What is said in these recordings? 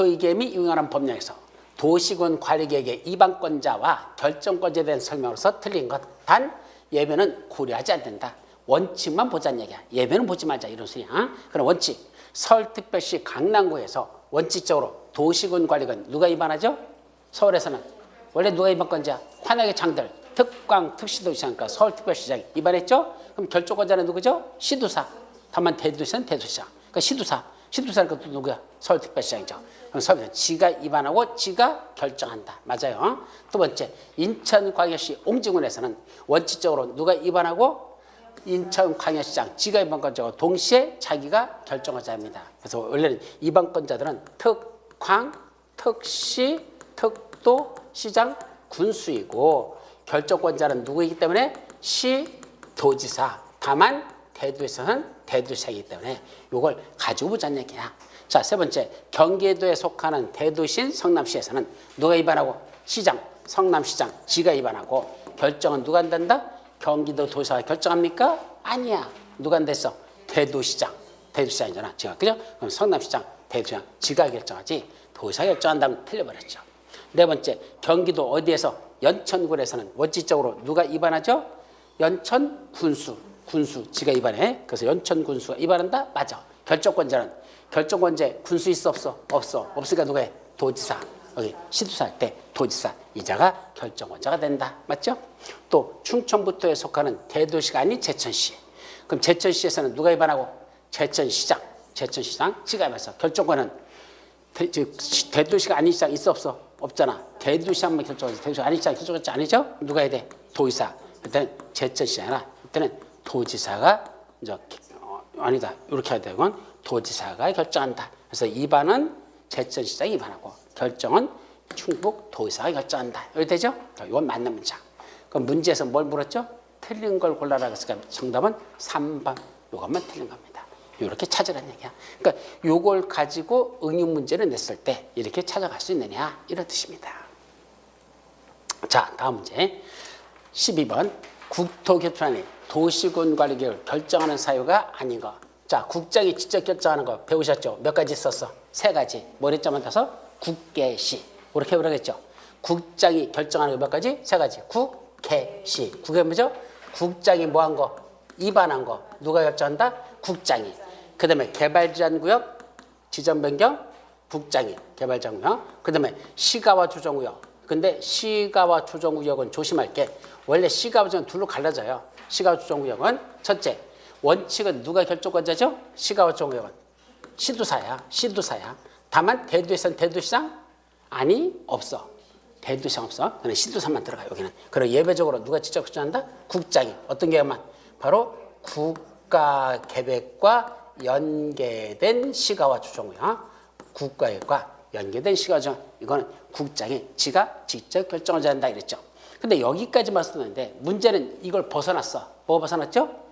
도의계획이 이용하는 법령에서 도시군 관리계획의 이반권자와 결정권자에 대한 설명으로서 틀린 것. 단 예외는 고려하지 않는다. 원칙만 보자는 얘기야. 예외는 보지 말자 이런 소리야. 그럼 원칙. 서울특별시 강남구에서 원칙적으로 도시군 관리권 누가 위반하죠? 서울에서는 원래 누가 위반권자? 환하게 장들 특광 특시도시장과 서울특별시장이 위반했죠? 그럼 결정권자는 누구죠? 시도사. 다만 대도시는 대도시장. 그러니까 시도사는 그것도 누구야? 서울특별시장이죠. 그럼 서울특별시 지가 위반하고 지가 결정한다. 맞아요. 두 번째, 인천광역시 옹진군에서는 원칙적으로 누가 위반하고 인천광역시장 지가 위반권자고 동시에 자기가 결정권자입니다. 그래서 원래는 위반권자들은 특광, 특시, 특도, 시장, 군수이고 결정권자는 누구이기 때문에 시, 도지사. 다만 대도에서는 대도시이기 때문에 이걸 가지고 보자는 얘기야. 자, 세 번째, 경기도에 속하는 대도시인 성남시에서는 누가 위반하고? 시장, 성남시장 지가 위반하고 결정은 누가 한단다? 경기도 도지사가 결정합니까? 아니야. 누가 한댔어? 대도시장. 대도시장이잖아. 지가. 그죠? 그럼 성남시장, 대도시장 지가 결정하지 도지사가 결정한다면 틀려버렸죠. 네 번째, 경기도 어디에서? 연천군에서는 원칙적으로 누가 위반하죠? 연천군수. 군수 지가 위반해. 그래서 연천군수가 위반한다? 맞아. 결정권자에 군수 있어 없어? 없어. 없으니까 누가 해? 도지사. 여기 시도사 할 때 도지사 이자가 결정권자가 된다. 맞죠? 또 충청북도에 속하는 대도시가 아닌 제천시. 그럼 제천시에서는 누가 위반하고? 제천시장 지가 위반해서 결정권은 대도시가 아닌 시장 있어 없어? 없잖아. 대도시장만 결정하지. 대도시가 아닌 시장 결정권자 아니죠? 누가 해야 돼? 도지사. 그때는 제천시장이나 그때는 도지사가 이제 아니다 이렇게 해야 되건 도지사가 결정한다. 그래서 위반은 제천시장이 위반하고 결정은 충북 도지사가 결정한다. 이렇게 되죠? 이건 맞는 문장. 그럼 문제에서 뭘 물었죠? 틀린 걸 골라라. 그래서 정답은 3번. 이것만 틀린 겁니다. 이렇게 찾으라는 얘기야. 그러니까 이걸 가지고 응용 문제를 냈을 때 이렇게 찾아갈 수 있느냐 이런 뜻입니다. 자, 다음 문제 12번 국토교통안이 도시군 관리 계획을 결정하는 사유가 아닌 거. 자, 국장이 직접 결정하는 거 배우셨죠? 몇 가지 있었어? 3가지. 머리자만 타서 국계시. 이렇게 그러겠죠. 국장이 결정하는 거 몇 가지? 3가지. 국계시. 국이 뭐죠? 국장이 뭐 한 거? 위반한 거. 누가 결정한다? 국장이. 그 다음에 개발제한구역 지정 변경 국장이 개발제한구역. 그 다음에 시가와 조정구역. 근데 시가와 조정구역은 조심할 게 원래 시가와 조정구역은 둘로 갈라져요. 시가와 조정구역은 첫째, 원칙은 누가 결정권자죠? 시가와 조정구역은 시도사야. 다만 대도에서는 대도시장? 아니, 없어. 대도시장 없어. 그냥 시도사만 들어가 여기는. 그리고 예외적으로 누가 직접 결정한다? 국장이. 어떤 계획만? 바로 국가계획과 연계된 시가와 조정구역. 국가계획과 연계된 시가와 조정구역. 이거는 국장이 지가 직접 결정을 한다 이랬죠. 근데 여기까지 말씀드렸는데 문제는 이걸 벗어났어. 뭐 벗어났죠?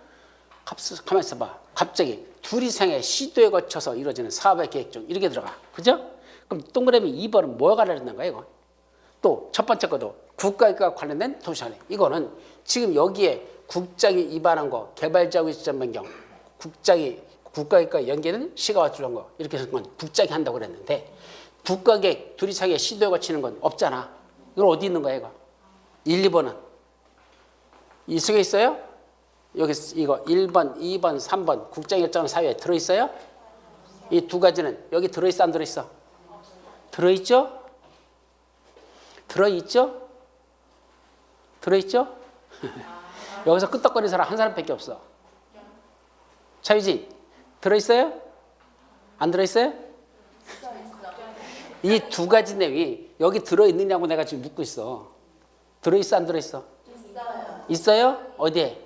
가만히 있어봐. 갑자기 둘 이상의 시도에 거쳐서 이루어지는 사업의 계획 중 이렇게 들어가. 그죠? 그럼 동그라미 2번은 뭐가 가르치는 거야 이거? 또 첫 번째 것도 국가계획과 관련된 도시관리. 이거는 지금 여기에 국장이 위반한 거, 개발자의 지정 변경, 국장이 국가계획과 연계된 시가와 조정거 이렇게 해서 건 국장이 한다고 그랬는데 국가계획 둘 이상의 시도에 거치는 건 없잖아. 이건 어디 있는 거야 이거? 1, 2번은 이 속에 있어요? 여기 이거 1번, 2번, 3번 국장 결정 사유에 들어있어요? 이 두 가지는 여기 들어있어 안 들어있어? 들어있죠? 들어있죠? 들어있죠? 여기서 끄떡거리는 사람 한 사람밖에 없어. 차유진 들어있어요? 안 들어있어요? 이 두 가지 내용이 여기 들어있느냐고 내가 지금 묻고 있어. 들어있어 안 들어있어? 있어요? 어디에?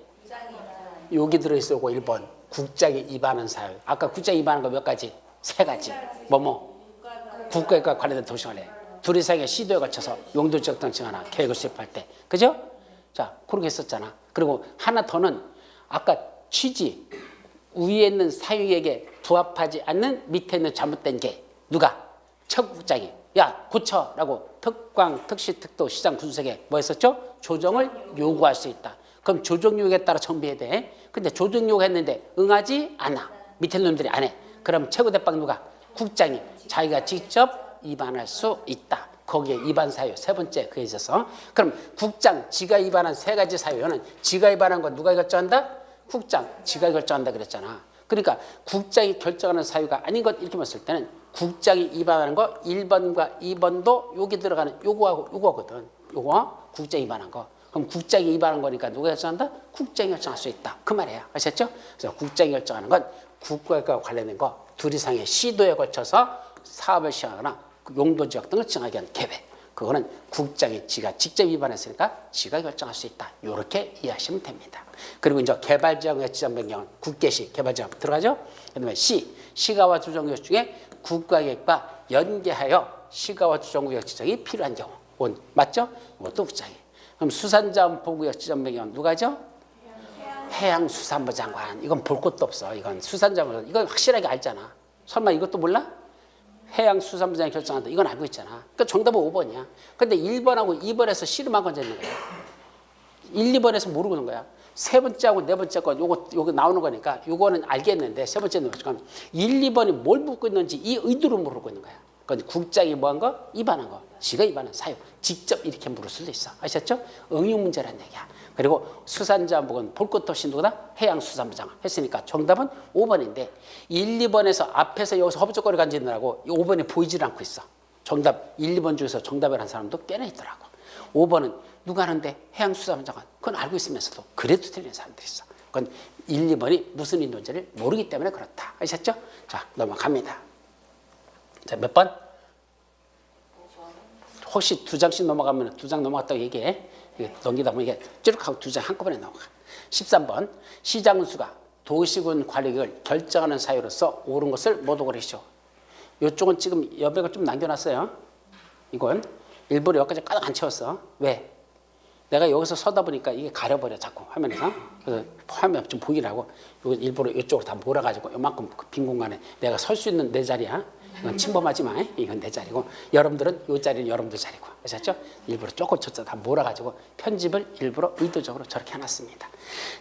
여기 들어있어요. 1번. 국장이 위반한 사유. 아까 국장이 위반한 거 몇 가지? 3가지. 국가계획과 관련된 도시관리. 둘 이상의 시도에 거쳐서 용도 지역 등증하나 계획을 수립할 때. 그죠? 자, 그렇게 했었잖아. 그리고 하나 더는 아까 취지. 위에 있는 사유에게 부합하지 않는 밑에 있는 잘못된 게 누가? 최고국장이. 야, 고쳐라고 특광, 특시, 특도, 시장, 군수에게 뭐 했었죠? 조정을 요구할 수 있다. 그럼 조정 요구에 따라 정비해야 돼. 근데 조정 요구했는데 응하지 않아. 밑에 놈들이 안 해. 그럼 최고 대빵 누가? 국장이 자기가 직접 위반할 수 있다. 거기에 위반 사유 세 번째 그에 있어서 그럼 국장 지가 위반한 세 가지 사유는 지가 위반한 거 누가 결정한다? 국장 지가 결정한다 그랬잖아. 그러니까 국장이 결정하는 사유가 아닌 것 이렇게 봤을 때는 국장이 위반하는 거 1번과 2번도 여기 들어가는 요거하고 요거거든. 요거 국장이 위반한 거. 그럼 국장이 위반한 거니까 누가 결정한다? 국장이 결정할 수 있다. 그 말이에요. 아셨죠? 그래서 국장이 결정하는 건 국가와 관련된 거 둘 이상의 시도에 걸쳐서 사업을 시행하거나 용도 지역 등을 정하게 한 계획. 그거는 국장이 지가 직접 위반했으니까 지가 결정할 수 있다. 이렇게 이해하시면 됩니다. 그리고 이제 개발지역의 지정 변경은 국계시 개발지역 들어가죠. 그다음에 시가와 주정구역 중에 국가계획과 연계하여 시가와 주정구역 지정이 필요한 경우. 맞죠? 이것도 국장이. 그럼 수산자원보호구역 지정 변경은 누가죠? 해양수산부 장관. 이건 볼 것도 없어. 이건 수산자원 이건 확실하게 알잖아. 설마 이것도 몰라? 해양수산부 장관이 결정한다. 이건 알고 있잖아. 그러니까 정답은 5번이야. 근데 1번하고 2번에서 씨름한 건 있는 거야. 1, 2번에서 모르고 있는 거야. 세 번째하고 네 번째 거 요거 나오는 거니까 요거는 알겠는데 세 번째는 그럼 1, 2번이 뭘 묻고 있는지 이 의도로 모르고 있는 거야. 그건 국장이 뭐 한 거? 위반한 거. 지가 위반한 사유. 직접 이렇게 물을 수도 있어. 아셨죠? 응용 문제라는 얘기야. 그리고 수산자원부는 볼 것도 없이 누구다? 해양수산부 장관 했으니까 정답은 5번인데 1, 2번에서 앞에서 여기서 허브적거리가 앉아있느라고 5번이 보이질 않고 있어. 정답 1, 2번 중에서 정답을 한 사람도 꽤나 있더라고. 5번은 누가 하는데 해양수산부 장관 그건 알고 있으면서도 그래도 틀리는 사람들이 있어. 그건 1, 2번이 무슨 인도인지를 모르기 때문에 그렇다. 아셨죠? 자 넘어갑니다. 자 몇 번? 혹시 두 장씩 넘어가면 두 장 넘어갔다고 얘기해. 넘기다 보면 이게 쭈룩하고 두 장 한꺼번에 넘어가. 13번 시장군수가 도시군 관리계획을 결정하는 사유로서 옳은 것을 모두 고르시오. 이쪽은 지금 여백을 좀 남겨놨어요. 이건 일부러 여기까지 가득 안 채웠어. 왜? 내가 여기서 서다 보니까 이게 가려버려 자꾸 화면에서. 그래서 화면 좀 보이라고 이건 일부러 이쪽으로 다 몰아가지고 이만큼 빈 공간에 내가 설 수 있는 내 자리야. 이건 침범하지 마. 이건 내 자리고 여러분들은 이 자리는 여러분들 자리고. 아셨죠? 일부러 조금 저쪽 다 몰아가지고 편집을 일부러 의도적으로 저렇게 해놨습니다.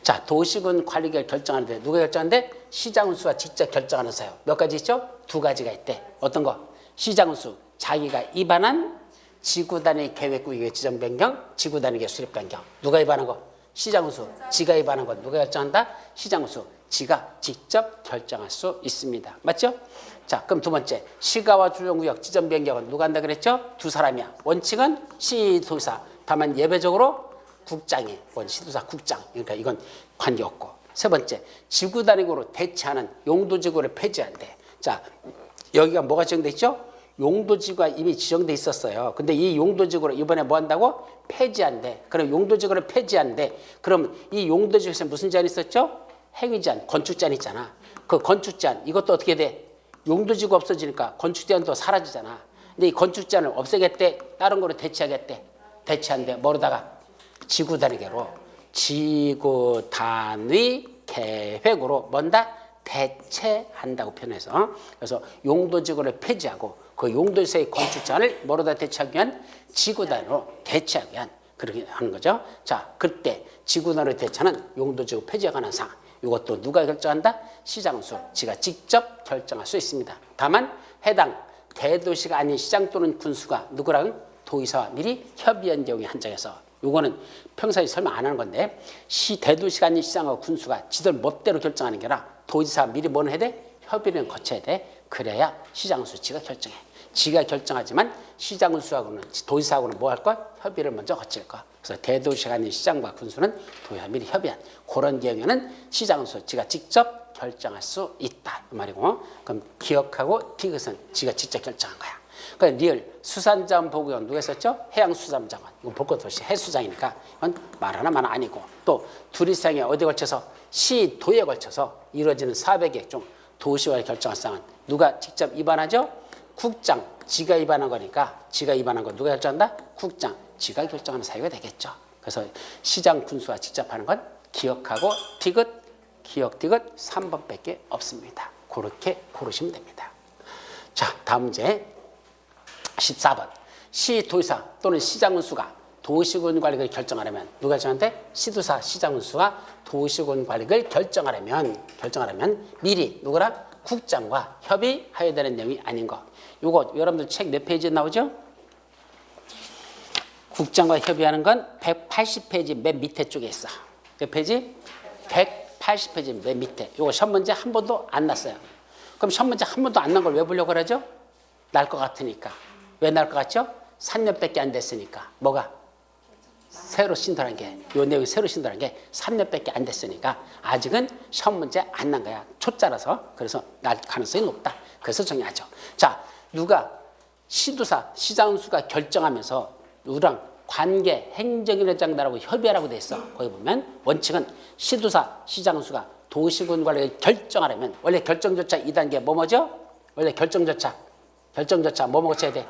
자, 도시군 관리계획 결정하는데 누가 결정하는데? 시장군수가 직접 결정하는 사유. 몇 가지 있죠? 두 가지가 있대. 어떤 거? 시장군수 자기가 위반한 지구단위 계획구역의 지정 변경, 지구단위 계획 수립 변경. 누가 위반한 거? 시장군수. 지가 위반한 거 누가 결정한다? 시장군수. 지가 직접 결정할 수 있습니다. 맞죠? 자, 그럼 두 번째 시가와 주정구역 지정 변경은 누가 한다 그랬죠? 두 사람이야. 원칙은 시도사. 다만 예외적으로 국장이 시도사 국장. 그러니까 이건 관계없고. 세 번째 지구단위구로 대체하는 용도지구를 폐지한대. 자, 여기가 뭐가 지정돼 있죠? 용도지구가 이미 지정돼 있었어요. 근데 이 용도지구를 이번에 뭐 한다고? 폐지한대. 그럼 용도지구를 폐지한대. 그럼 이 용도지구에서 무슨 제한이 있었죠? 행위제한, 건축제한 있잖아. 그 건축제한 이것도 어떻게 돼? 용도지구 없어지니까 건축제한도 사라지잖아. 근데 이 건축제한을 없애겠대. 다른 거로 대체하겠대. 대체한대. 뭐로다가? 지구단위계로. 지구단위 계획으로 뭔다? 대체한다고 표현해서. 그래서 용도지구를 폐지하고 그 용도지구의 건축제한을 뭐로다 대체하기 위한? 지구단위로 대체하기 위한 그렇게 하는 거죠. 자, 그때 지구단위로 대체하는 용도지구 폐지에 관한 사항. 이것도 누가 결정한다? 시장군수. 지가 직접 결정할 수 있습니다. 다만 해당 대도시가 아닌 시장 또는 군수가 누구랑 도의사와 미리 협의한 경우에 한정해서 이거는 평소에 설명 안 하는 건데 대도시가 아닌 시장하고 군수가 지들 멋대로 결정하는 게 아니라 도지사와 미리 뭐는 해야 돼? 협의를 거쳐야 돼. 그래야 시장군수 지가 결정해. 지가 결정하지만 시장군수하고는 도지사하고는 뭐 할 걸? 협의를 먼저 거칠 거. 그래서 대도시가 아닌 시장과 군수는 도의사 미리 협의한 그런 경우에는 시장군수 지가 직접 결정할 수 있다 이 말이고. 그럼 기억하고 티귿은 지가 직접 결정한 거야. 그러니까 리얼 수산자원보호구역은 누가 했었죠? 해양수산부장관. 이거 볼 것도 없이 해수장이니까 이건 말 하나만 아니고 또 둘 이상의 어디에 걸쳐서 시도에 걸쳐서 이루어지는 사업의 계획 중 도시와의 결정할 사항은 누가 직접 위반하죠? 국장. 지가 위반한 거니까 지가 위반한 거 누가 결정한다? 국장. 지가 결정하는 사유가 되겠죠. 그래서 시장 군수와 직접 하는 건 기억하고 티귿, 기억 티귿 3번밖에 없습니다. 그렇게 고르시면 됩니다. 자, 다음 문제 14번. 시도의사 또는 시장군수가 도시군 관리를 결정하려면 누가 결정하는데? 시도사, 시장군수가 도시군 관리를 결정하려면 미리 누구라? 국장과 협의하여야 되는 내용이 아닌 거. 요거 여러분들 책 몇 페이지에 나오죠? 국장과 협의하는 건 180페이지 맨 밑에 쪽에 있어. 몇 페이지? 180페이지 맨 밑에. 요거 시험 문제 한 번도 안 났어요. 그럼 시험 문제 한 번도 안 난 걸 왜 보려고 그러죠? 날 것 같으니까. 왜 날 것 같죠? 3년밖에 안 됐으니까. 뭐가? 새로 신설한 게, 요 내용이 새로 신설한 게 3년밖에 안 됐으니까 아직은 시험 문제 안 난 거야. 초짜라서. 그래서 날 가능성이 높다. 그래서 정리하죠. 자, 누가 시도사, 시장수가 결정하면서 누구랑 관계 행정위원장들하고 협의하라고 돼 있어. 거기 보면 원칙은 시도사, 시장수가 도시군 관리를 결정하려면 원래 결정조차 2단계 뭐죠? 원래 결정조차 뭐 거쳐야 돼?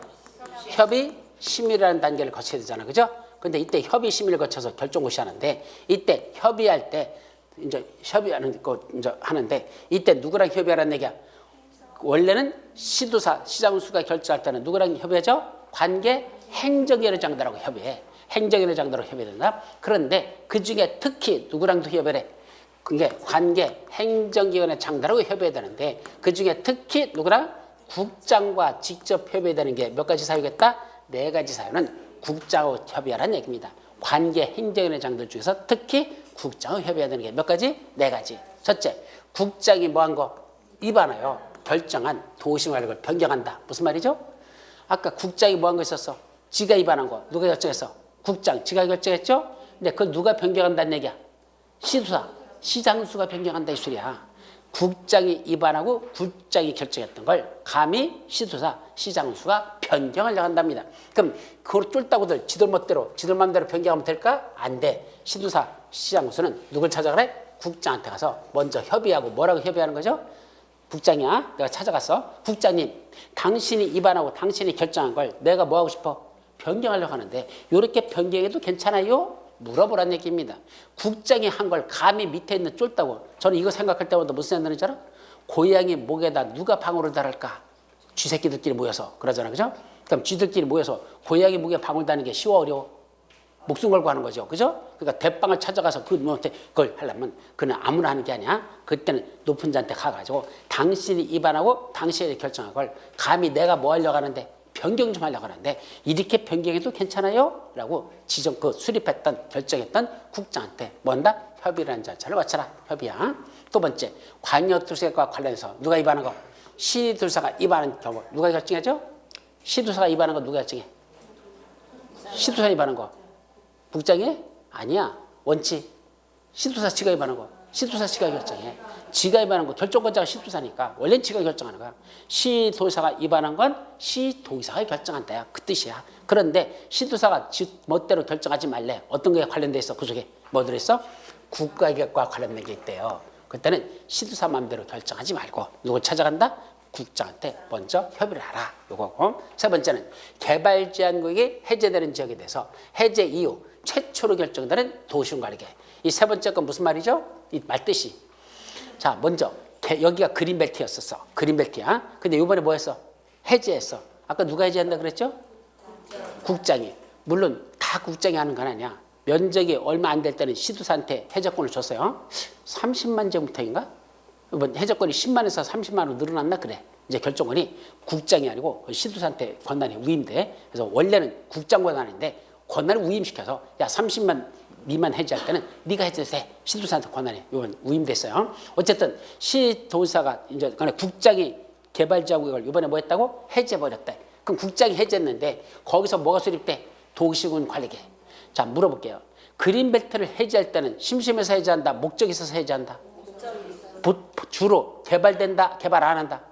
협의, 심의라는 단계를 거쳐야 되잖아. 그죠? 근데 이때 협의, 심의를 거쳐서 결정고시하는데 이때 협의할 때 이제 협의하는 거 이제 하는데 이때 누구랑 협의하라는 얘기야? 원래는 시도사, 시장수가 결정할 때는 누구랑 협의하죠? 관계 행정위원장들하고 협의해. 행정위원장들하고 협의된다. 그런데 그 중에 특히 누구랑도 협의를 해? 그게 관계 행정위원장들하고 협의해야 되는데 그 중에 특히 누구랑? 국장과 직접 협의해야 되는 게 몇 가지 사유겠다? 4가지 사유는 국장하고 협의하라는 얘기입니다. 관계 행정위원장들 중에서 특히 국장하고 협의해야 되는 게 몇 가지? 4가지. 첫째, 국장이 뭐 한 거? 입안하여 결정한 도시관리를 변경한다. 무슨 말이죠? 아까 국장이 뭐 한 거 있었어? 지가 입안한 거. 누가 결정했어? 국장. 지가 결정했죠? 근데 그걸 누가 변경한다는 얘기야? 시도사, 시장수가 변경한다 이 소리야. 국장이 입안하고 국장이 결정했던 걸 감히 시도사, 시장수가 변경하려고 한답니다. 그럼 그걸 쫄다고들 지들 멋대로, 지들 맘대로 변경하면 될까? 안 돼. 시도사, 시장수는 누굴 찾아가래? 국장한테 가서 먼저 협의하고 뭐라고 협의하는 거죠? 국장이야. 내가 찾아가서 국장님, 당신이 입안하고 당신이 결정한 걸 내가 뭐 하고 싶어? 변경하려고 하는데 이렇게 변경해도 괜찮아요? 물어보라는 얘기입니다. 국장이 한 걸 감히 밑에 있는 쫄다고. 저는 이거 생각할 때마다 무슨 생각하는지 알아? 고양이 목에다 누가 방울을 달을까? 쥐새끼들끼리 모여서 그러잖아. 그죠? 그럼 쥐들끼리 모여서 고양이 목에 방울 다는 게 쉬워 어려워? 목숨 걸고 하는 거죠. 그죠? 그러니까 대빵을 찾아가서 그걸 하려면 그는 아무나 하는 게 아니야. 그때는 높은 자한테 가가지고 당신이 입안하고 당신이 결정한 걸 감히 내가 뭐 하려고 하는데 변경 좀 하려고 하는데 이렇게 변경해도 괜찮아요? 라고 수립했던 결정했던 국장한테 뭔다? 협의라는 절차를 거쳐라. 협의야. 두 번째, 관여투세과 관련해서 누가 입안한 거? 시도사가 입안한 경우 누가 결정하죠? 시도사가 입안한 거 누가 결정해? 시도사 입안한 거 국장이? 아니야. 원칙. 시도사 지가 입안한 거. 시도사 지가 결정해. 지가 입안한 거 결정권자가 시도사니까 원래는 지가 결정하는 거야. 시도사가 입안한 건 시도의사가 결정한다야. 그 뜻이야. 그런데 시도사가 지 멋대로 결정하지 말래. 어떤 거에 관련돼 있어? 그 속에 뭐 들어있어? 국가계획과 관련된 게 있대요. 그때는 시도사 마음대로 결정하지 말고 누굴 찾아간다? 국장한테 먼저 협의를 하라. 요거고. 세 번째는 개발 제한구역이 해제되는 지역에 대해서 해제 이후 최초로 결정되는 도시군관리계. 이 세 번째 건 무슨 말이죠? 이 말뜻이. 자, 먼저 여기가 그린벨트였었어. 그린벨트야. 근데 이번에 뭐 했어? 해제했어. 아까 누가 해제한다 그랬죠? 국장이. 물론 다 국장이 하는 건 아니야. 면적이 얼마 안 될 때는 시도사한테 해제권을 줬어요. 30만 제곱미터인가? 이번 해제권이 10만에서 30만으로 늘어났나? 그래. 이제 결정권이 국장이 아니고 시도사한테 권한이 위임돼. 그래서 원래는 국장 권한인데 권한을 위임시켜서 야 30만 미만 해제할 때는 네가 해제해. 시도사한테 권한이 이번 위임됐어요. 어쨌든 시도사가 이제 국장이 개발지구역을 이번에 뭐 했다고? 해제해버렸대. 그럼 국장이 해제했는데 거기서 뭐가 수립돼? 도시군 관리계. 자, 물어볼게요. 그린벨트를 해제할 때는 심심해서 해제한다? 목적이 있어서 해제한다? 주로 개발된다? 개발 안 한다?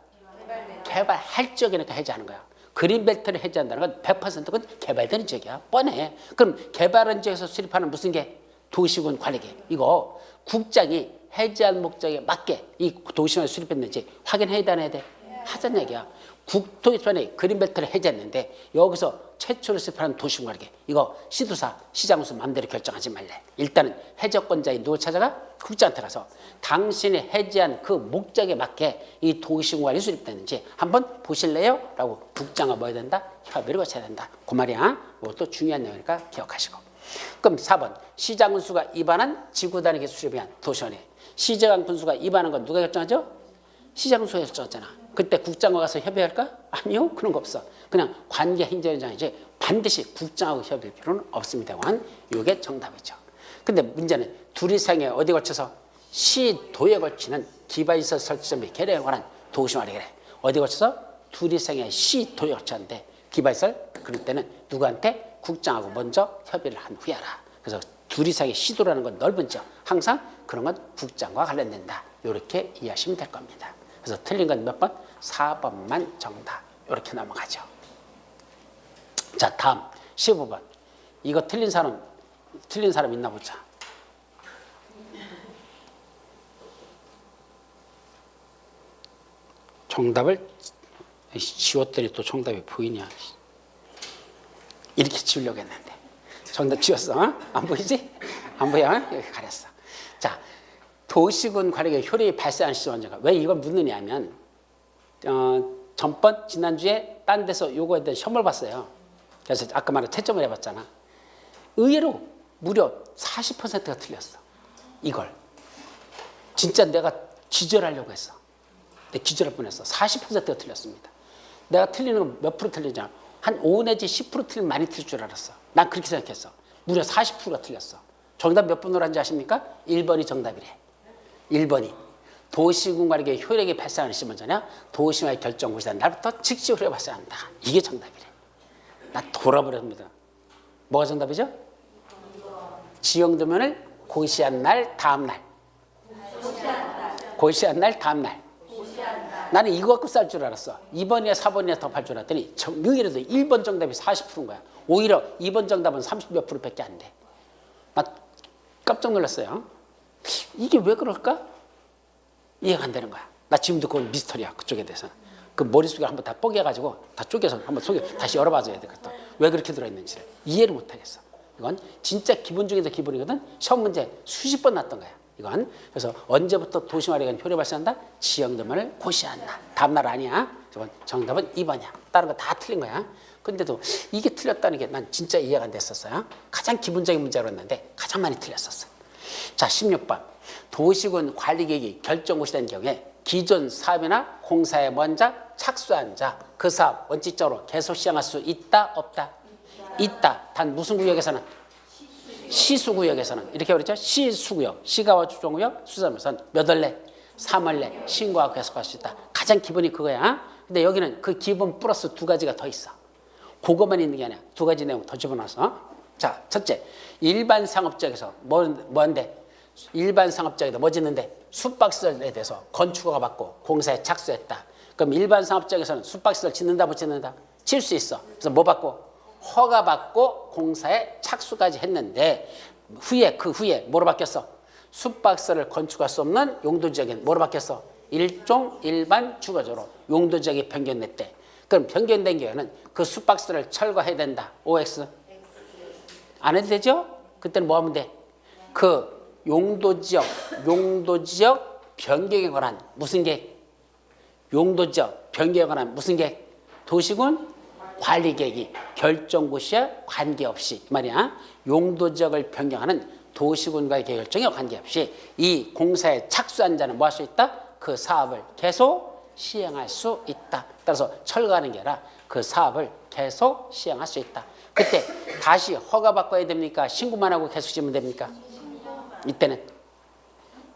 개발할 지역이니까 해제하는 거야. 그린벨트를 해제한다는 건 100%는 개발되는 지역이야. 뻔해. 그럼 개발한 지역에서 수립하는 무슨 게? 도시군 관리계. 이거 국장이 해제한 목적에 맞게 이 도시군을 수립했는지 확인해야 돼, 안 해야 돼? 하자는 얘기야. 국토교통원이 그린벨트를 해제했는데 여기서 최초로 수립하는 도시군 관리계. 이거 시도사, 시장수 마음대로 결정하지 말래. 일단은 해제권자인 누굴 찾아가? 국장한테 가서 당신이 해제한 그 목적에 맞게 이 도시군 관리 수립됐는지 한번 보실래요? 라고 국장과 뭐 해야 된다? 협의를 거쳐야 된다. 그 말이야. 이것도 중요한 내용이니까 기억하시고. 그럼 4번. 시장군수가 입안한 지구단위계 수립위한 도시원회. 시장 군수가 입안한 건 누가 결정하죠? 시장소였잖아. 그때 국장과 가서 협의할까? 아니요. 그런 거 없어. 그냥 관계 행정위원장이지 반드시 국장하고 협의할 필요는 없습니다. 이게 정답이죠. 근데 문제는 둘 이상의 어디 걸쳐서 시도에 걸치는 기반시설 설치 및 개량에 관한 도시말이 그래. 어디 걸쳐서 둘 이상의 시도에 걸쳤는데 기반시설 그럴 때는 누구한테 국장하고 먼저 협의를 한 후에 하라. 그래서 둘 이상의 시도라는 건 넓은 지역. 항상 그런 건 국장과 관련된다. 이렇게 이해하시면 될 겁니다. 그래서 틀린 건 몇 번? 4번만 정답. 이렇게 넘어가죠. 자, 다음 15번. 이거 틀린 사람 있나 보자. 정답을 지웠더니 또 정답이 보이냐. 이렇게 지우려고 했는데 정답 지웠어. 어? 안 보이지? 안 보여? 여기 가렸어. 자, 도시군 관리계 효력이 발생하는 시점 언제가. 왜 이걸 묻느냐면 전번 지난주에 딴 데서 요거에 대한 시험을 봤어요. 그래서 아까 말한 채점을 해봤잖아. 의외로 무려 40%가 틀렸어. 이걸 진짜 내가 기절하려고 했어. 내가 기절할 뻔했어. 40%가 틀렸습니다. 내가 틀리는 건 몇 프로 틀리냐? 한 5 내지 10% 틀리면 많이 틀릴 줄 알았어. 난 그렇게 생각했어. 무려 40%가 틀렸어. 정답 몇 번으로 한지 아십니까? 1번이 정답이래. 1번이. 도시군 관리계 효력이 발생하는 시점 언제냐? 도시와의 결정 고시한 날부터 즉시 효력이 발생한다. 이게 정답이래. 나 돌아버렸습니다. 뭐가 정답이죠? 지형도면을 고시한 날, 다음 날. 고시한 날, 다음 날. 나는 이거 갖고 쌀 줄 알았어. 2번이나 4번이나 더 팔 줄 알았더니 여기라도 1번 정답이 40%인 거야. 오히려 2번 정답은 30 몇 프로밖에 안 돼. 나 깜짝 놀랐어요. 이게 왜 그럴까? 이해가 안 되는 거야. 나 지금도 그건 미스터리야. 그쪽에 대해서는. 그 머릿속에 한번 다 뽀개가지고 다 쪼개서 한번 속에 다시 열어봐줘야 되겠다. 왜 그렇게 들어있는지를 이해를 못하겠어. 이건 진짜 기본 중에서 기본이거든. 시험 문제 수십 번 났던 거야. 이건 그래서 언제부터 도시말에 관한 효력이 발생한다? 지형도면을 고시한다. 다음 날 아니야. 정답은 2번이야. 다른 거 다 틀린 거야. 근데도 이게 틀렸다는 게 난 진짜 이해가 안 됐었어요. 가장 기본적인 문제로 했는데 가장 많이 틀렸었어. 자, 16번. 도시군 관리계획이 결정고시된 경우에 기존 사업이나 공사에 먼저 착수한 자, 그 사업 원칙적으로 계속 시행할 수 있다, 없다? 있다. 단 무슨 구역에서는? 시수구역에서는. 이렇게 그랬죠? 시수구역, 시가와 주정구역, 수사무선 몇 월내? 3월 내 신고하고 계속할 수 있다. 가장 기본이 그거야. 근데 여기는 그 기본 플러스 두 가지가 더 있어. 그것만 있는 게 아니야. 두 가지 내용 더 집어넣어서. 자, 첫째, 일반 상업지역에서 뭔데? 일반 상업지역에도 뭐 짓는데? 숙박시설에 대해서 건축허가 받고 공사에 착수했다. 그럼 일반 상업지역에서는 숙박시설 짓는다, 못 짓는다? 질 수 있어. 그래서 뭐 받고? 허가 받고 공사에 착수까지 했는데 그 후에 뭐로 바뀌었어? 숙박시설을 건축할 수 없는 용도지역엔 뭐로 바뀌었어? 일종 일반 주거지로 용도지역이 변경됐대. 그럼 변경된 경우에는 그 숙박시설을 철거해야 된다. OX? 안 해도 되죠? 그때는 뭐 하면 돼? 그 용도지역 변경에 관한 무슨 계획? 용도지역 변경에 관한 무슨 계획? 도시군 관리계획이 결정고시에 관계없이 말이야. 용도지역을 변경하는 도시군과의 결정에 관계없이 이 공사에 착수한 자는 뭐 할 수 있다? 그 사업을 계속 시행할 수 있다. 따라서 철거하는 게 아니라 그 사업을 계속 시행할 수 있다. 그때 다시 허가 바꿔야 됩니까? 신고만 하고 계속 지으면 됩니까?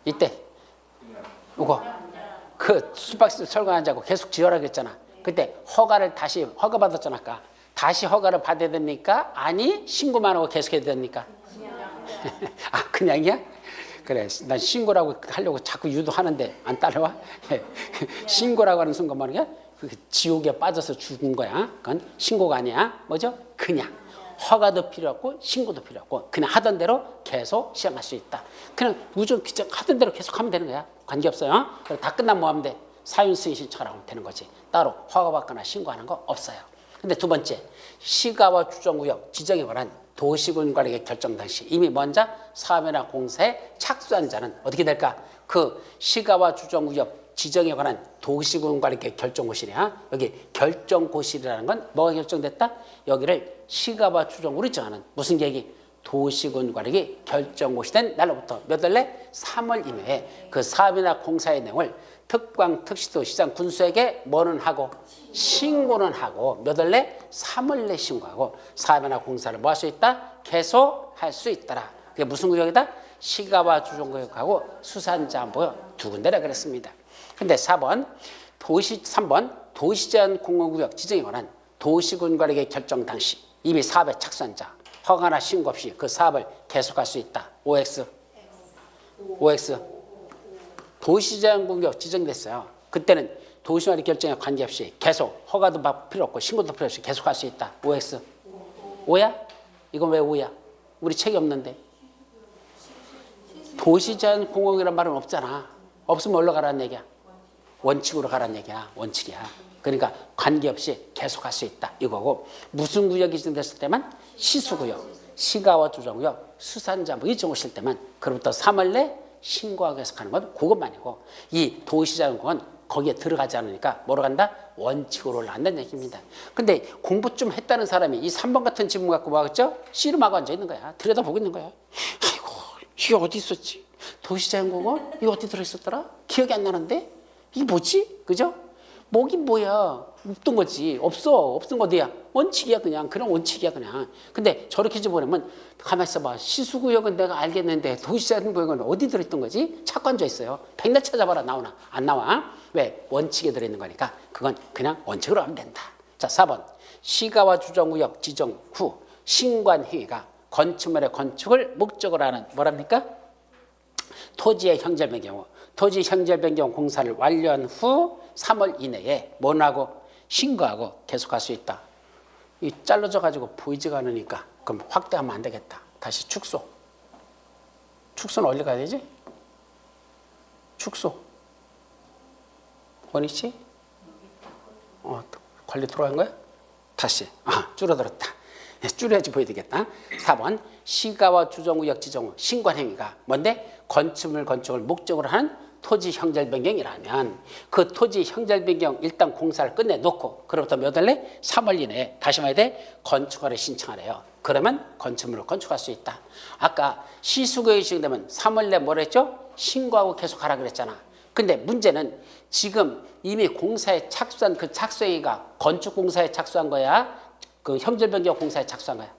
이때 이거 그 숙박시설 철거한 자고 계속 지어라 그랬잖아. 그때 허가를 다시 허가 받았잖아. 아까 다시 허가를 받아야 됩니까? 아니 신고만 하고 계속 해야 됩니까? 아, 그냥이야? 그래, 난 신고라고 하려고 자꾸 유도하는데 안 따라와? 신고라고 하는 순간 말이야, 지옥에 빠져서 죽은 거야. 그건 신고가 아니야. 뭐죠? 그냥 허가도 필요 없고 신고도 필요 없고 그냥 하던 대로 계속 시행할 수 있다. 그냥 무조건 하던 대로 계속 하면 되는 거야. 관계없어요. 다 끝나면 뭐 하면 돼? 사유승인 신청하면 되는 거지. 따로 허가받거나 신고하는 거 없어요. 근데 두 번째, 시가와 주정구역 지정에 관한 도시군 관리계 결정 당시 이미 먼저 사업이나 공사에 착수한 자는 어떻게 될까? 그 시가와 주정구역 지정에 관한 도시군 관리계 결정고시냐? 여기 결정고시라는 건 뭐가 결정됐다? 여기를 시가와 주정구로 정하는 무슨 계획이? 도시군 관리계 결정고시된 날로부터 몇 월 내? 3월 이내에 그 사업이나 공사의 내용을 특광, 특시도, 시장, 군수에게 뭐는 하고 신고는 하고 몇 월 내? 3월 내 신고하고 사업이나 공사를 뭐 할 수 있다? 계속할 수 있더라. 그게 무슨 구역이다? 시가와 주정구역하고 수산자원부역 두 군데라 그랬습니다. 근데 3번 도시제한 공공구역 지정에 관한 도시군 관리의 결정 당시 이미 사업에 착수한 자 허가나 신고 없이 그 사업을 계속할 수 있다. OX 도시제한 구역 지정됐어요. 그때는 도시관리 결정에 관계없이 계속 허가도 필요 없고 신고도 필요 없이 계속할 수 있다. OX O야? 이건 왜 O야? 우리 책이 없는데. 도시제한 공공이란 말은 없잖아. 없으면 올라가라는 얘기야. 원칙으로 가라는 얘기야. 원칙이야. 그러니까 관계없이 계속할 수 있다. 이거고 무슨 구역이 지정됐을 때만 시수구역, 시가와 주정구역, 수산자원부 이쪽 오실 때만 그로부터 3월 내 신고하기 위해서 가는 건 그것만이고 이 도시자원공은 거기에 들어가지 않으니까 뭐로 간다? 원칙으로 올라간다는 얘기입니다. 근데 공부 좀 했다는 사람이 이 3번 같은 지문 갖고 뭐 하겠죠? 씨름하고 앉아 있는 거야. 들여다보고 있는 거야. 아이고 이게 어디 있었지? 도시자원공은 이거 어디 들어있었더라? 기억이 안 나는데? 이게 뭐지? 그죠? 뭐긴 뭐야. 없던 거지. 없은 거 어디야? 원칙이야 그냥. 그런 원칙이야 그냥. 근데 저렇게 집어내면 가만히 있어봐. 시수구역은 내가 알겠는데 도시자원구역은 어디 들어있던 거지? 찾고 앉아 있어요. 백날 찾아봐라. 나오나? 안 나와. 왜? 원칙에 들어있는 거니까 그건 그냥 원칙으로 하면 된다. 자 4번 시가와 주정구역 지정 후 신관행위가 건축물의 건축을 목적으로 하는 뭐랍니까? 토지의 형절 변경 후 토지 형절 변경 공사를 완료한 후 3월 이내에 뭐하고 신고하고 계속할 수 있다. 이 잘라져 가지고 보이지가 않으니까 그럼 확대하면 안 되겠다. 다시 축소. 축소는 어디 가야 되지? 축소. 원위치? 관리 들어간 거야? 다시. 줄어들었다. 줄여야지 보여야 되겠다. 4번 시가와 주정구역 지정 후 신관행위가 뭔데? 건축물 건축을 목적으로 하는 토지 형절 변경이라면 그 토지 형절 변경 일단 공사를 끝내놓고 그로부터 몇 월 내? 3월 이내에 다시 말해야 돼? 건축허를 신청하래요. 그러면 건축물을 건축할 수 있다. 아까 시수구역이 지정되면 3월 내 뭐라 했죠? 신고하고 계속하라 그랬잖아. 근데 문제는 지금 이미 공사에 착수한 그 착수행위가 건축공사에 착수한 거야? 그 형절 변경 공사에 착수한 거야?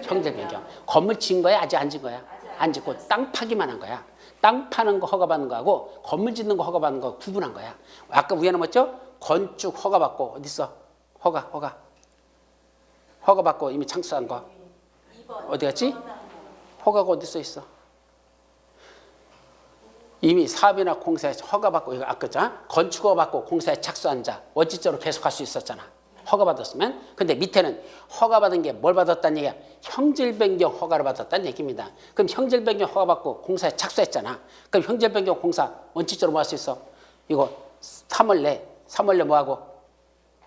형절 변경. 건물 진 거야? 아직 안 진 거야? 안 짓고 땅 파기만 한 거야. 땅 파는 거 허가받는 거하고 건물 짓는 거 허가받는 거 구분한 거야. 아까 위에 남았죠? 건축 허가받고 어디 있어? 허가받고 이미 착수한 거 어디 갔지? 허가가 어디 있어? 이미 사업이나 공사에 허가받고 이거 아까 건축 허가받고 공사에 착수한 자 원칙적으로 계속할 수 있었잖아. 허가받았으면. 근데 밑에는 허가받은 게 뭘 받았다는 얘기야? 형질변경 허가를 받았다는 얘기입니다. 그럼 형질변경 허가받고 공사에 착수했잖아. 그럼 형질변경 공사 원칙적으로 뭐 할 수 있어? 이거 3월 내 뭐하고?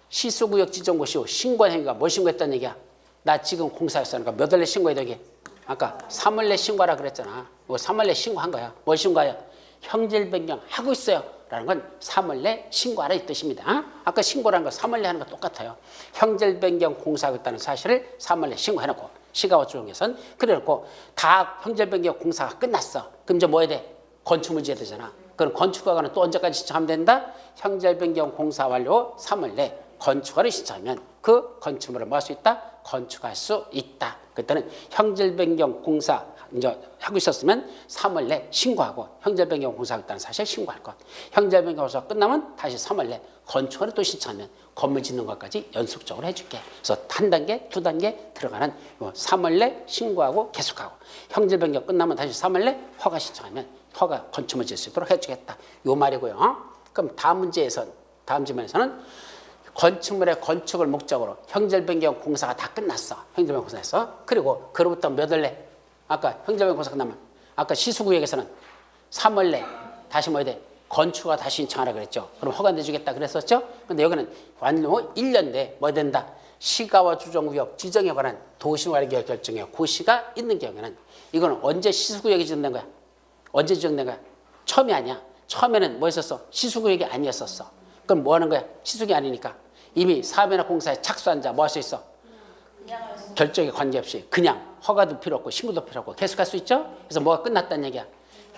시수구역 지정고시오. 신고행위가 뭘 신고했다는 얘기야? 나 지금 공사했으니까 몇 월 내 신고해야 되게? 아까 3월 내 신고하라 그랬잖아. 이거 3월 내 신고한 거야. 뭘 신고해요? 형질변경 하고 있어요. 라는 건 3월 내 신고하라 이 뜻입니다. 아까 신고라는 거 3월 내 하는 거 똑같아요. 형질 변경 공사하고 있다는 사실을 3월 내 신고해놓고 시가와 주정에선 그래놓고 다 형질 변경 공사가 끝났어. 그럼 이제 뭐 해야 돼? 건축물 지어야 되잖아. 그럼 건축허가는 또 언제까지 신청하면 된다? 형질 변경 공사 완료 3월 내 건축허를 신청하면 그 건축물을 뭐 할 수 있다? 건축할 수 있다. 그때는 형질 변경 공사 이제 하고 있었으면 3월 내 신고하고 형질 변경 공사하고 있다는 사실 신고할 것. 형질 변경 공사가 끝나면 다시 3월 내 건축허를 또 신청하면 건물 짓는 것까지 연속적으로 해줄게. 그래서 한 단계, 두 단계 들어가는 3월 내 신고하고 계속하고 형질 변경 끝나면 다시 3월 내 허가 신청하면 허가 건축물 짓을 수 있도록 해주겠다. 요 말이고요. 그럼 다음 질문에서는 건축물의 건축을 목적으로 형질 변경 공사가 다 끝났어. 형질 변경 공사에서. 그리고 그로부터 몇 월 내 아까 형질 변경 공사 끝나면 아까 시수구역에서는 3월 내 다시 뭐 해야 돼? 건축허가 다시 신청하라 그랬죠. 그럼 허가 내주겠다 그랬었죠. 근데 여기는 완료 1년 내에 뭐 된다? 시가와 주정구역 지정에 관한 도시관리계획 결정에 고시가 있는 경우에는 이거는 언제 시수구역이 지정된 거야? 언제 지정된 거야? 처음이 아니야. 처음에는 뭐 했었어? 시수구역이 아니었었어. 그럼 뭐 하는 거야? 시수구역이 아니니까 이미 사업이나 공사에 착수한 자 뭐 할 수 있어? 결정에 관계없이 그냥 허가도 필요 없고 신고도 필요 없고 계속할 수 있죠? 그래서 뭐가 끝났다는 얘기야?